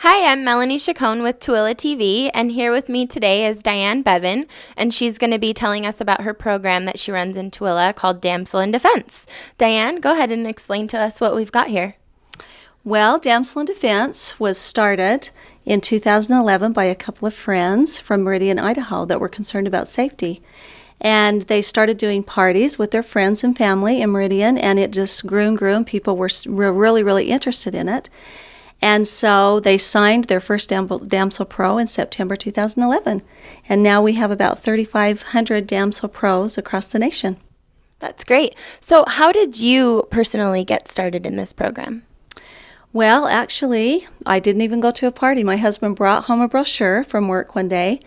Hi, I'm Melanie Chacon with TooeleTV, and here with me today is Diane Bevan, and she's going to be telling us about her program that she runs in Tooele called Damsel in Defense. Diane, go ahead and explain to us what we've got here. Well, Damsel in Defense was started in 2011 by a couple of friends from Meridian, Idaho that were concerned about safety. And they started doing parties with their friends and family in Meridian, and it just grew and grew, and people were really, really interested in it. And so they signed their first Damsel Pro in September 2011. And now we have about 3,500 Damsel Pros across the nation. That's great. So how did you personally get started in this program? Well, actually, I didn't even go to a party. My husband brought home a brochure from work one day,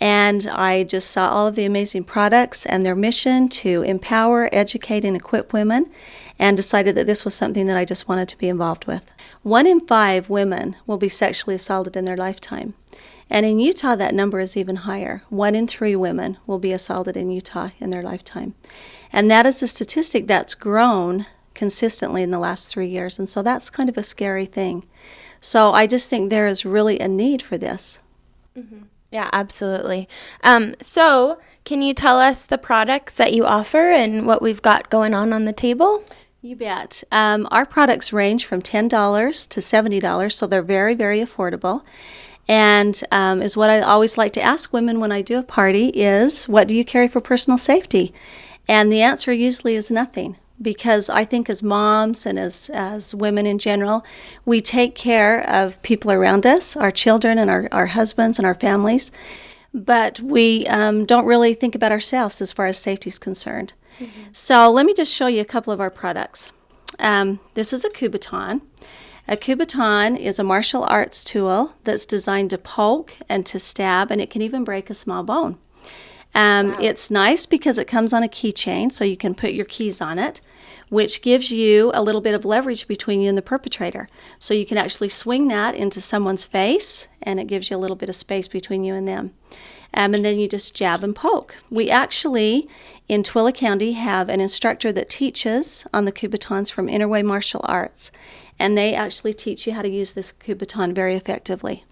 and I just saw all of the amazing products and their mission to empower, educate, and equip women, and decided that this was something that I just wanted to be involved with. 1 in 5 women will be sexually assaulted in their lifetime. And in Utah, that number is even higher. 1 in 3 women will be assaulted in Utah in their lifetime. And that is a statistic that's grown consistently in the last 3 years. And so that's kind of a scary thing. So I just think there is really a need for this. Mm-hmm. Yeah, absolutely. So can you tell us the products that you offer and what we've got going on the table? You bet. Our products range from $10 to $70, so they're very, very affordable. And is what I always like to ask women when I do a party is, what do you carry for personal safety? And the answer usually is nothing, because I think as moms and as women in general, we take care of people around us, our children and our husbands and our families, but we don't really think about ourselves as far as safety is concerned. Mm-hmm. So let me just show you a couple of our products. This is a Kubotan. A Kubotan is a martial arts tool that's designed to poke and to stab, and it can even break a small bone. Wow. It's nice because it comes on a keychain, so you can put your keys on it, which gives you a little bit of leverage between you and the perpetrator. So you can actually swing that into someone's face, and it gives you a little bit of space between you and them. And then you just jab and poke. We actually, in Tooele County, have an instructor that teaches on the Kubotans from Interway Martial Arts, and they actually teach you how to use this Kubotan very effectively.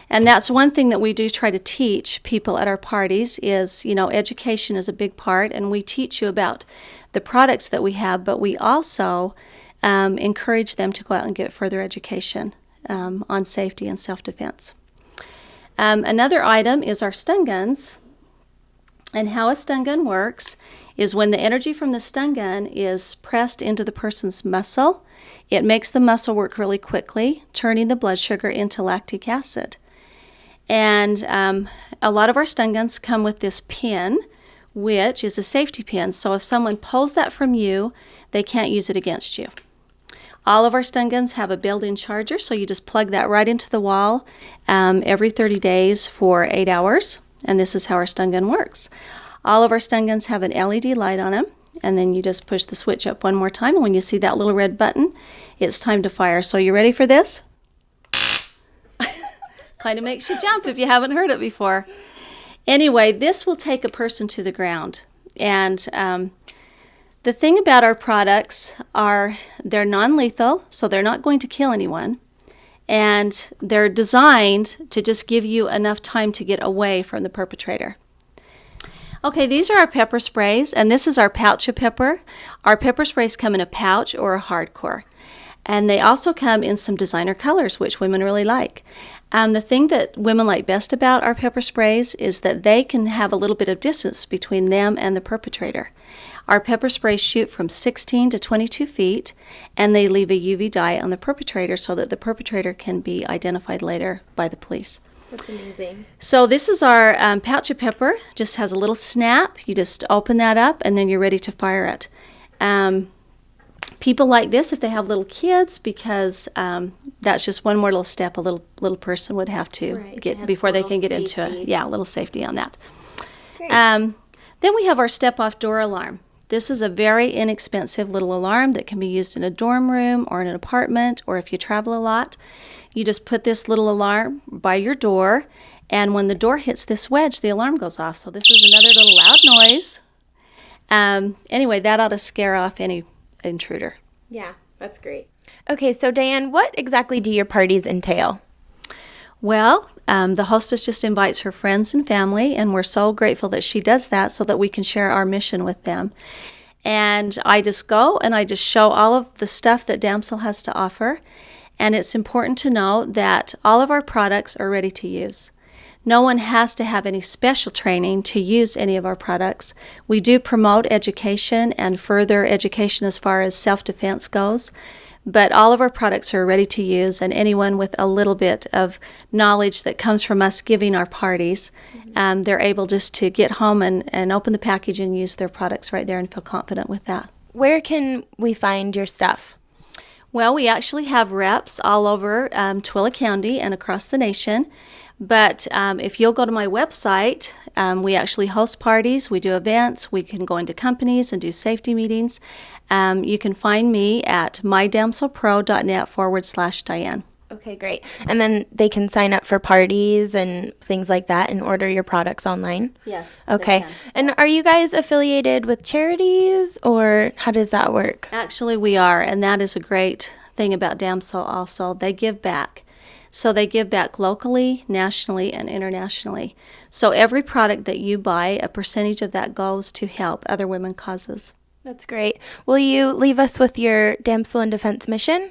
And that's one thing that we do try to teach people at our parties is, education is a big part, and we teach you about the products that we have, but we also encourage them to go out and get further education on safety and self-defense. Another item is our stun guns, and how a stun gun works is when the energy from the stun gun is pressed into the person's muscle, it makes the muscle work really quickly, turning the blood sugar into lactic acid. And a lot of our stun guns come with this pin, which is a safety pin. So if someone pulls that from you, they can't use it against you. All of our stun guns have a built-in charger, so you just plug that right into the wall every 30 days for 8 hours, and this is how our stun gun works. All of our stun guns have an LED light on them, and then you just push the switch up one more time, and when you see that little red button, it's time to fire. So you ready for this? Kind of makes you jump if you haven't heard it before. Anyway, this will take a person to the ground. And the thing about our products are they're non-lethal, so they're not going to kill anyone. And they're designed to just give you enough time to get away from the perpetrator. Okay, these are our pepper sprays, and this is our pouch of pepper. Our pepper sprays come in a pouch or a hardcore. And they also come in some designer colors, which women really like. The thing that women like best about our pepper sprays is that they can have a little bit of distance between them and the perpetrator. Our pepper sprays shoot from 16 to 22 feet, and they leave a UV dye on the perpetrator so that the perpetrator can be identified later by the police. That's amazing. So this is our pouch of pepper. Just has a little snap. You just open that up, and then you're ready to fire it. People like this if they have little kids because that's just one more little step a little person would have to get before they can get into it. Yeah, a little safety on that. Then we have our step-off door alarm. This is a very inexpensive little alarm that can be used in a dorm room or in an apartment, or if you travel a lot. You just put this little alarm by your door, and when the door hits this wedge, the alarm goes off. So this is another little loud noise. Anyway, that ought to scare off any intruder. Yeah, that's great. Okay, so Diane, what exactly do your parties entail? Well, the hostess just invites her friends and family, and we're so grateful that she does that so that we can share our mission with them. And I just go and I just show all of the stuff that Damsel has to offer. And it's important to know that all of our products are ready to use. No one has to have any special training to use any of our products. We do promote education and further education as far as self-defense goes, but all of our products are ready to use, and anyone with a little bit of knowledge that comes from us giving our parties, they're able just to get home and open the package and use their products right there and feel confident with that. Where can we find your stuff? Well, we actually have reps all over Tooele County and across the nation. But if you'll go to my website, we actually host parties, we do events, we can go into companies and do safety meetings. You can find me at mydamselpro.net/Diane. Okay, great. And then they can sign up for parties and things like that and order your products online? Yes. Okay. And are you guys affiliated with charities, or how does that work? Actually, we are, and that is a great thing about Damsel also. They give back. So they give back locally, nationally, and internationally. So every product that you buy, a percentage of that goes to help other women causes. That's great. Will you leave us with your Damsel in Defense mission?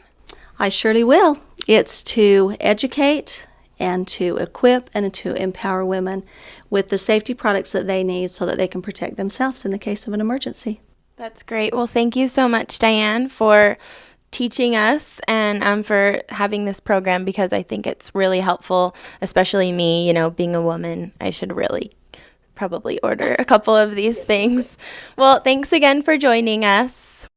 I surely will. It's to educate and to equip and to empower women with the safety products that they need so that they can protect themselves in the case of an emergency. That's great. Well, thank you so much, Diane, for teaching us and for having this program, because I think it's really helpful, especially me, being a woman. I should really probably order a couple of these things. Well, thanks again for joining us.